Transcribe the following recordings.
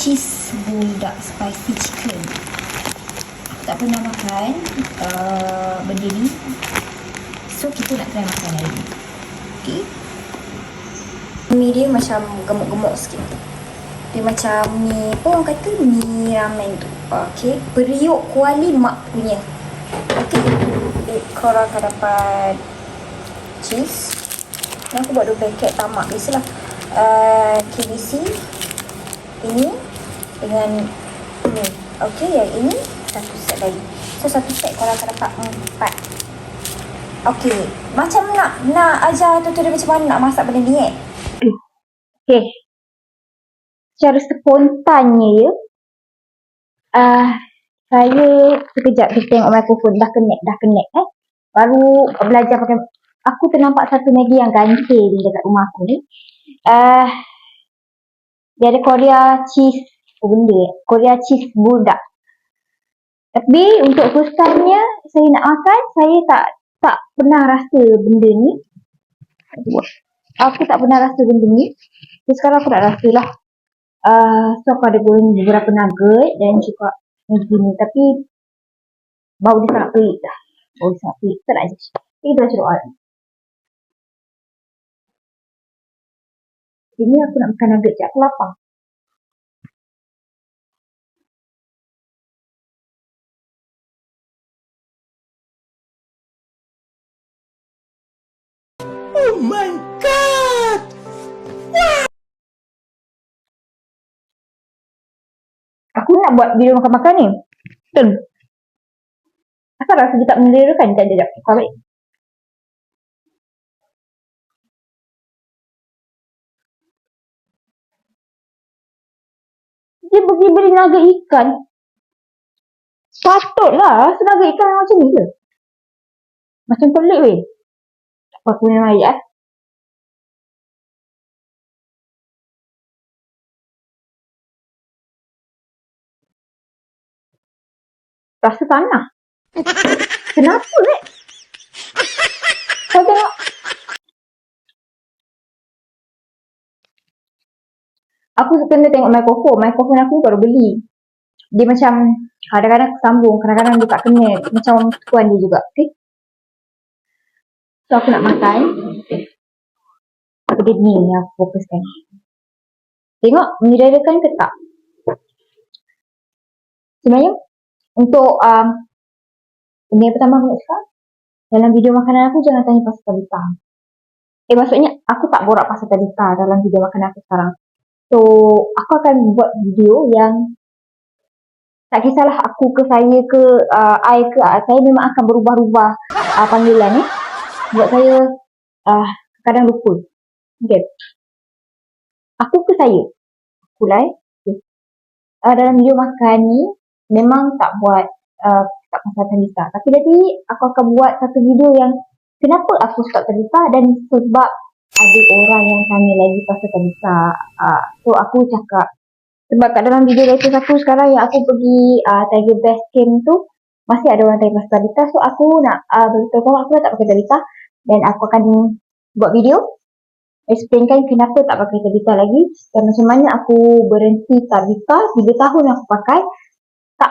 cheese bulldog spicy chicken. Aku tak pernah makan benda ni, so kita nak try makan hari ni. Okay, mie dia macam gemuk-gemuk sikit. Dia macam mie, apa orang kata, mie ramen tu. Okay, periuk kuali mak punya. Okay, korang akan dapat cheese. Ni aku buat 2 paket tamak biasalah. KBC ini dengan ini. Okay, yang ini satu set lagi. So satu set korang akan dapat 4. Okay, macam nak ajar tutorial macam mana nak masak benda ni Okay, secara spontannya ya, saya sekejap kita tengok mikrofon dah connect baru belajar pakai. Aku ternampak satu Maggi yang gantil dekat rumah aku ni. Dia ada Korea cheese Korea cheese bulldog. Tapi untuk first time-nya saya nak makan, saya tak pernah rasa benda ni. Aku tak pernah rasa benda ni. So sekarang aku nak rasa lah. So aku ada goreng beberapa nugget dan juga Maggi ni. Tapi bau dia sangat pelik dah. Bau dia sangat pelik. Tak nak je. Kita baca doa. Ini aku nak makan nugget je. Aku lapar. Oh my god! Aku nak buat video makan-makan ni. Betul. Asal rasa dia tak menerakan. Sekejap. Kau balik. Dia pergi beli naga ikan. Patutlah rasa naga ikan macam ni je. Macam pelik weh. Tak apa, aku punya ayat. Rasa tanah. Kenapa Kau tengok. Aku kena tengok mikrofon. Mikrofon aku baru beli. Dia macam kadang-kadang sambung, kadang-kadang dia tak kena. Macam tuan dia juga. Okay. So aku nak makan. Benda ni yang aku fokuskan. Tengok menyedarkan ke tak? Sebenarnya untuk benda yang pertama aku nak cakap, dalam video makanan aku jangan tanya pasal Tabita. Maksudnya aku tak borak pasal Tabita dalam video makanan aku sekarang. So aku akan buat video yang tak kisahlah aku ke saya ke I ke, saya memang akan berubah-ubah panggilan ni. Buat saya kadang lupa. Okay. Aku ke saya. Aku lah okay. Dalam video makan ni memang tak buat tak pasal Tabita. Tapi tadi aku akan buat satu video yang kenapa aku stop Tabita dan sebab ada orang yang tanya lagi pasal Tabita. So aku cakap sebab kat dalam video latest aku sekarang yang aku pergi Tiger Best Camp tu masih ada orang tanya pasal Tabita. So aku nak beritahu aku tak pakai Tabita dan aku akan buat video explainkan kenapa tak pakai Tabita lagi dan macam mana aku berhenti Tabita 3 tahun aku pakai. Tak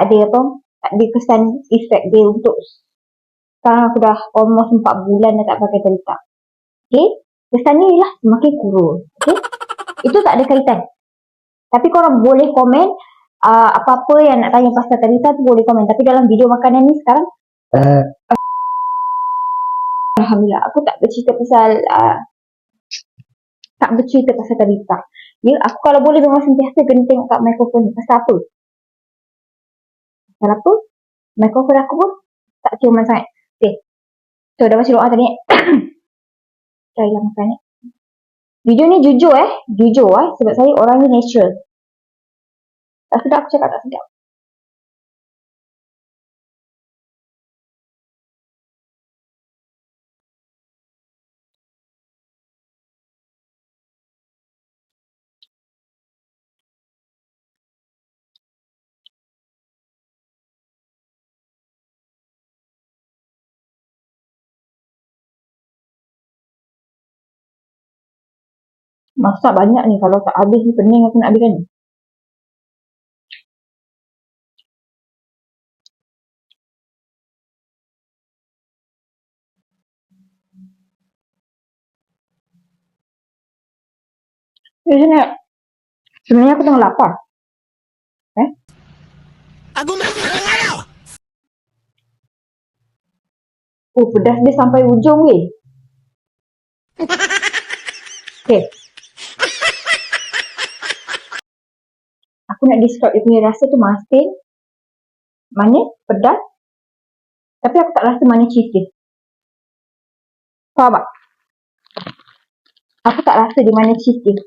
ada kesan efek dia untuk sekarang aku dah almost 4 bulan dah tak pakai Tabita. Okay, kesannya ialah semakin kurus. Okay, itu tak ada kaitan. Tapi korang boleh komen apa-apa yang nak tanya pasal Tabita tu boleh komen. Tapi dalam video makanan ni sekarang Alhamdulillah aku tak bercerita pasal Tabita. Ya, aku kalau boleh memang sentiasa kena tengok kat mikrofon ni. Pasal apa? Pasal apa? Mikrofon aku pun tak ciuman sangat. Okay. So dah baca doa tadi. Try lah makan ni. Video ni jujur sebab saya orang ni natural. Tak sedap aku cakap tak sedap. Masak banyak ni. Kalau tak habis ni pening aku nak habiskan ni. Sebenarnya aku tengah lapar. Aku mengarang. Oh, pedas dia sampai ujung weh. Okay. Aku nak describe dia punya rasa tu masin, manis, pedas. Tapi aku tak rasa manis cheese dia. Faham tak? Aku tak rasa di mana cheese dia.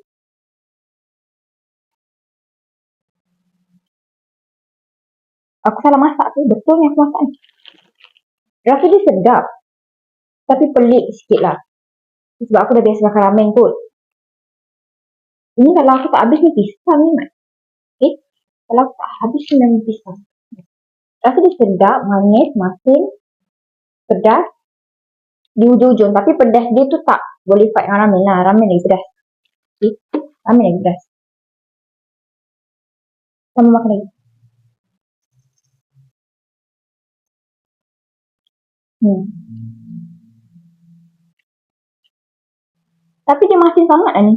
Aku salah masak tu. Betul ni aku masak ni. Rasa dia sedap. Tapi pelik sikit lah. Sebab aku dah biasa makan ramen kot. Ini kalau aku tak habis ni pisang ni Mat. Okay? Kalau aku tak habis ni memang pisang. Rasa dia sedap, manis, masin, pedas. Di ujung-ujung. Tapi pedas dia tu tak boleh fight dengan ramen lah. Ramen lagi pedas. Okay? Ramen lagi pedas. Sama makan lagi. Tapi dia masin sangat lah ni.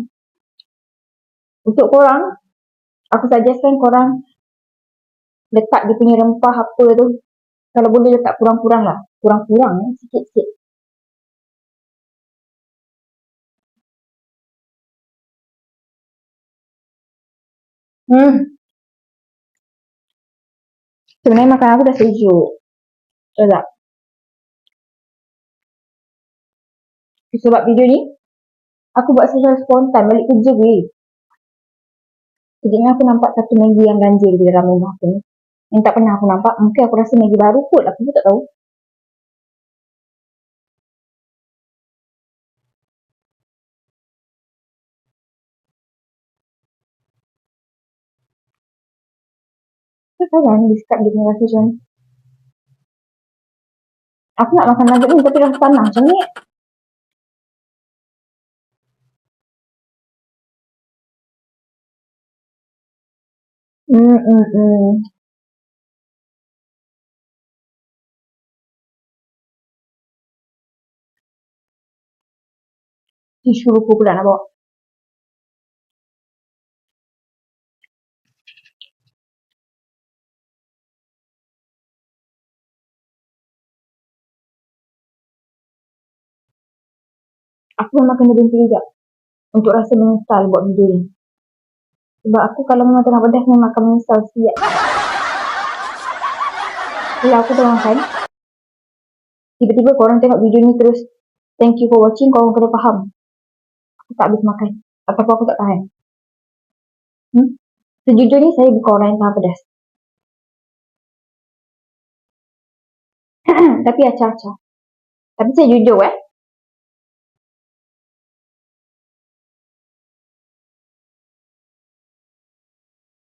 Untuk korang, aku suggestkan korang letak dia punya rempah apa tu. Kalau boleh letak kurang-kurang lah. Kurang-kurang sikit-sikit. Sebenarnya makan aku dah sejuk. Betul tak? Sebab video ni, aku buat secara spontan balik kerja je. Sekejapnya aku nampak satu Maggi yang ganjil di dalam rumah aku ni. Yang tak pernah aku nampak. Mungkin aku rasa Maggi baru kot. Aku pun tak tahu. Saya tahu kan describe dia punya rasa macam ni. Aku nak makan nugget ni tapi rasa panas macam ni. Tisu lupa pula nak bawa. Aku memang kena berhenti sekejap untuk rasa menyesal buat video ni. Sebab aku kalau memang tengah pedas memang akan menyesal siap. Bila aku tengah makan, tiba-tiba korang tengok video ni terus thank you for watching, korang kena faham. Aku tak habis makan. Ataupun aku tak tahan. Sejujurnya saya bukan orang yang tahan pedas. Tapi acah-acah. Tapi saya jujur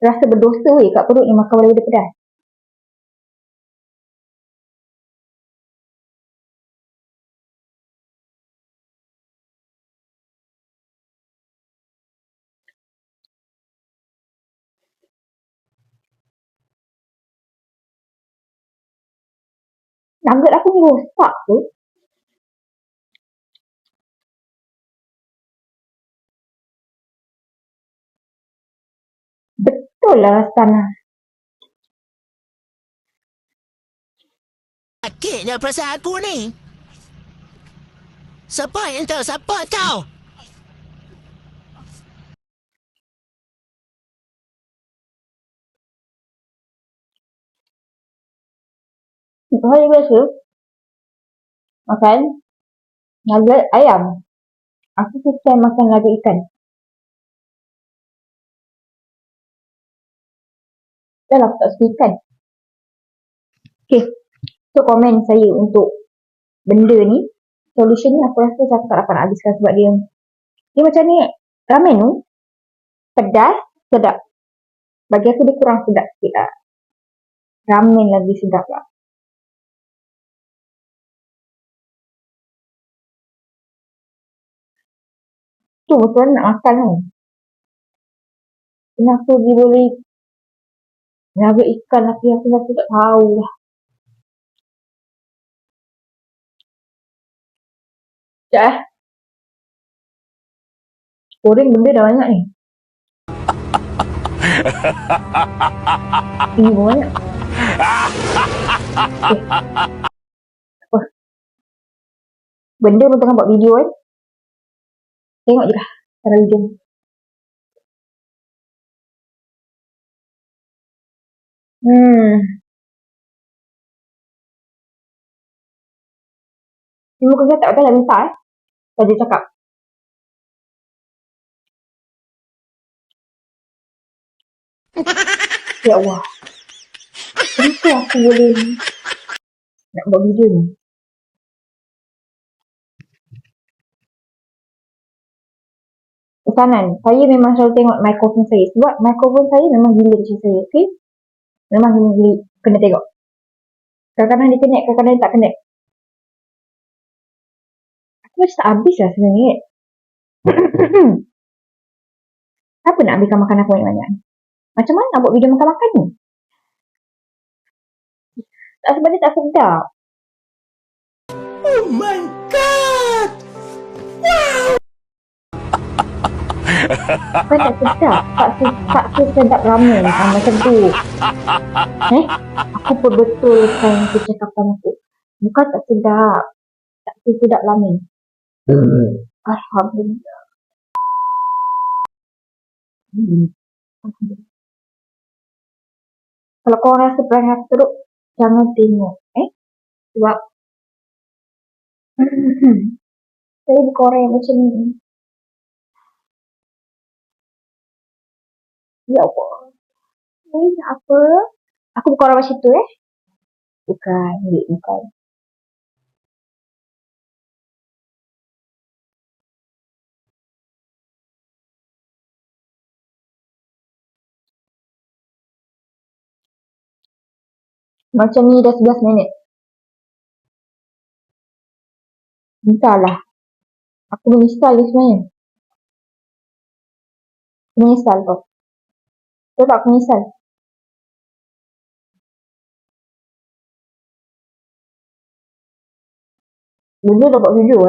rasa berdosa kat perut ni makan benda pedas. Nugget aku ni rosak tu. Betul lah rasa tanah. Sakitnya perasaan aku ni. Siapa yang tahu siapa kau? Hari biasa makan nugget ayam. Aku suka makan nugget ikan. Dah lah aku tak suka ikan. Okay. So komen saya untuk benda ni. Solution ni aku rasa aku tak dapat nak habiskan sebab dia macam ni. Ramen tu pedas, sedap. Bagi aku dia kurang sedap sikit lah. Ramen lagi sedap lah. Tu betul nak makan kan. Kenapa dia boleh naga ikan tapi aku tak tahu lah. Sekejap goreng benda dah banyak ni. Ini pun banyak. Apa? Benda pun tengah buat video kan. Tengok je lah cara video ni. Ni muka saya tak betul dah minta Saja cakap. Ya Allah. Kenapa aku boleh nak buat video ni? Pesanan. Saya memang selalu tengok mikrofon saya. Sebab mikrofon saya memang gila macam saya. Okay? Memang gila. Kena tengok. Kadang-kadang dia connect, kadang-kadang dia tak connect. Aku macam tak habis lah sebenarnya. Siapa nak ambilkan makan aku banyak-banyak ni? Macam mana nak buat video makan-makan ni? Tak sebab dia tak sedap. Oh my god! Bukan tak sedap. Tak sedap ramen. Macam tu. Aku perbetulkan kecakapan aku. Bukan tak sedap. Tak sedap ramen. Alhamdulillah. Kalau korang rasa perangai aku teruk, jangan tengok. Sebab saya bukan orang yang macam ni. Ya Allah. Ni apa? Aku bukan orang macam tu Bukan. Bukan. Macam ni dah 11 minit. Entahlah. Aku menyesal dia sebenarnya. Aku menyesal kau. Betul tak aku menyesal? Benda dah buat video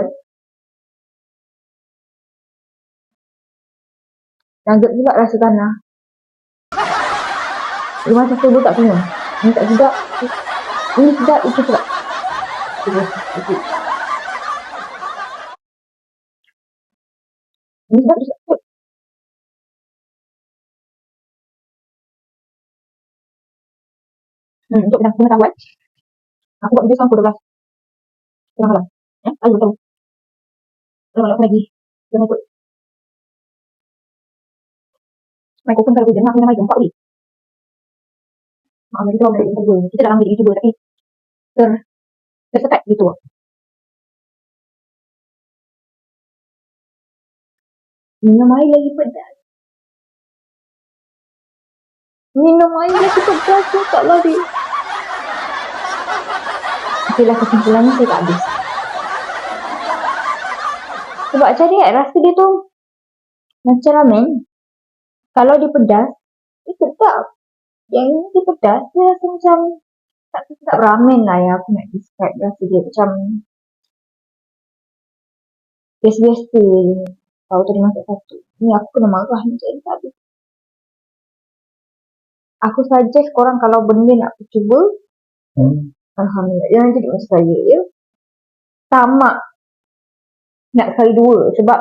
Nugget pula rasa tanah. Dia macam tu tak punya. Ini tak sedap. Ini sedap, itu sedap. Ini sedap, itu sedap. Untuk pengetahuan, aku buat video sampai pukul 12 tengah malam. Ayo tahu. Kalau malam lagi, jangan ikut. Mikrofon kalau hujan, aku nak main 4 lagi. Maaf, kita orang dari YouTuber. Kita dalam jadi YouTuber tapi tersekat gitu. Minum air lagi pedas. Minum air lagi pedas tu tak lari. Okeylah, kesimpulannya saya tak habis. Sebab cari rasa dia tu macam ramen. Kalau dia pedas, dia sedap. Yang ni dia pedas, dia rasa macam tak sedap ramen lah yang aku nak describe. Rasa dia macam biasa-biasa je. Tahu tadi masak satu. Ni aku kena marah ni jadi tak habis. Aku suggest korang kalau benda nak cuba, Alhamdulillah, jangan jadi macam saya tamak nak sekali dua. Sebab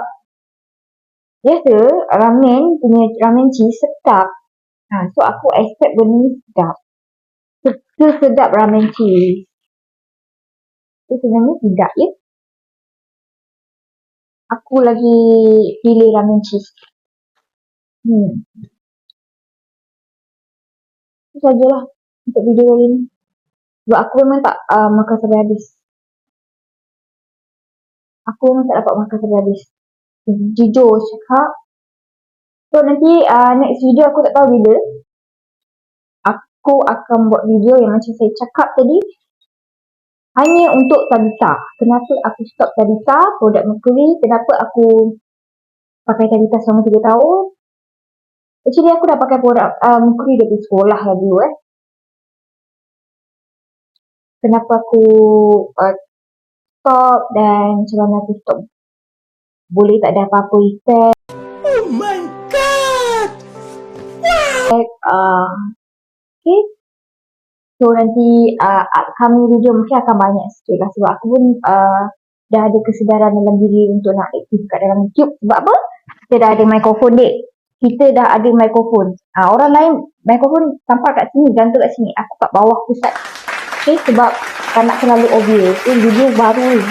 biasa ramen punya ramen cheese sedap. So aku expect benda ni sedap. Sedap ramen cheese. Tapi sebenarnya tidak Aku lagi pilih ramen cheese. Itu sajalah untuk video kali ni. Sebab aku memang tak makan sampai habis. Aku memang tak dapat makan sampai habis. Jujur cakap. So nanti next video aku tak tahu bila. Aku akan buat video yang macam saya cakap tadi. Hanya untuk Tabitha. Kenapa aku stop Tabitha, produk Mercury. Kenapa aku pakai tadika selama 3 tahun. Actually aku dah pakai produk Kuri dari sekolah lah dulu Kenapa aku stop dan macam mana aku stop. Boleh tak ada apa-apa effect. Oh my god! Okay. So nanti upcoming video mungkin akan banyak sikit lah sebab aku pun dah ada kesedaran dalam diri untuk nak aktif kat dalam YouTube. Sebab apa? Kita dah ada mikrofon dek. Kita dah ada mikrofon. Orang lain mikrofon tampak kat sini, gantung kat sini. Aku kat bawah pusat. Okay, sebab tak nak terlalu obvious. Video baru ni.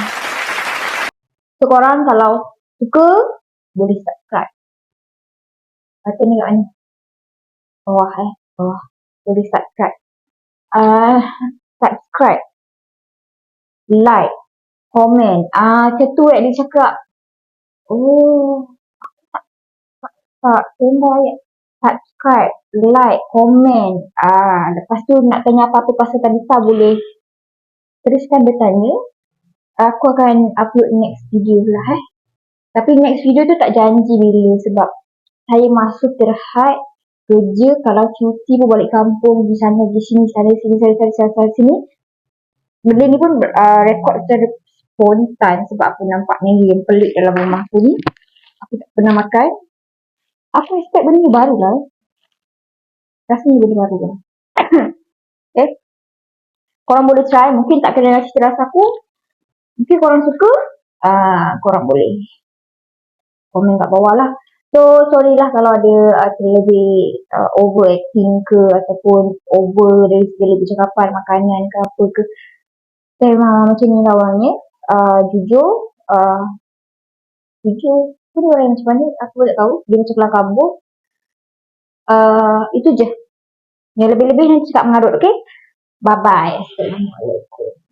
So korang kalau suka boleh subscribe. Lepas ni kat mana? Bawah bawah. Boleh subscribe. Subscribe. Like. Comment. Macam tu dia cakap. Oh. Tembak subscribe, like, comment. Lepas tu nak tanya apa-apa pasal tadika boleh teruskan bertanya. Aku akan upload next video lah Tapi next video tu tak janji bila sebab saya masuk terhad kerja kalau cuti pun balik kampung di sana di sini sana sini. Benda ni pun rekod secara spontan sebab aku nampak ni yang pelik dalam rumah aku ni. Aku tak pernah makan. Aku expect benda ni baru lah. Rasanya benda baru lah. Korang boleh try. Mungkin tak kena dengan cita rasa aku. Mungkin korang suka. Korang boleh komen kat bawah lah. So sorry lah kalau ada terlebih overacting ke ataupun over dari segala percakapan makanan ke apa ke. Memang macam ni lawannya. Jujur. Jujur pun orang macam mana aku tak tahu. Dia macam kelang kabut. Itu je. Yang lebih-lebih nanti cakap mengarut, okay? Bye-bye. Assalamualaikum.